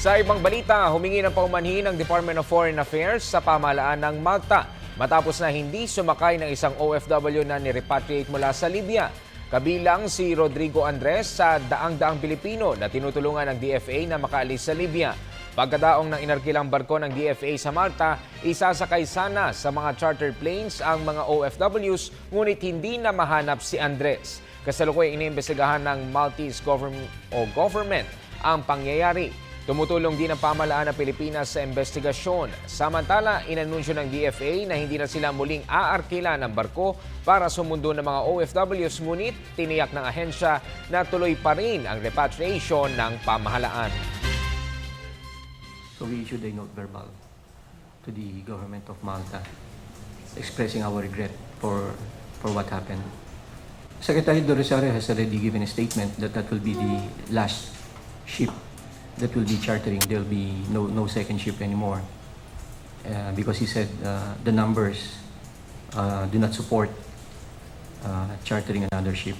Sa ibang balita, humingi ng paumanhin ng Department of Foreign Affairs sa pamahalaan ng Malta matapos na hindi sumakay ng isang OFW na nirepatriate mula sa Libya. Kabilang si Rodrigo Andres sa daang-daang Pilipino na tinutulungan ng DFA na makaalis sa Libya. Pagkadaong ng inarkilang barko ng DFA sa Malta, isasakay sana sa mga charter planes ang mga OFWs ngunit hindi na mahanap si Andres. Kasalukuyang iniimbestigahan ng Maltese government ang pangyayari. Tumutulong din ang pamahalaan ng Pilipinas sa investigasyon. Samantala, inanunsyo ng DFA na hindi na sila muling aarkila ng barko para sumundo ng mga OFWs, ngunit tiniyak ng ahensya na tuloy pa rin ang repatriation ng pamahalaan. So we issued a note verbal to the government of Malta expressing our regret for what happened. Secretary Do Rosario has already given a statement that will be the last ship that will be chartering. There will be no second ship anymore because he said the numbers do not support chartering another ship.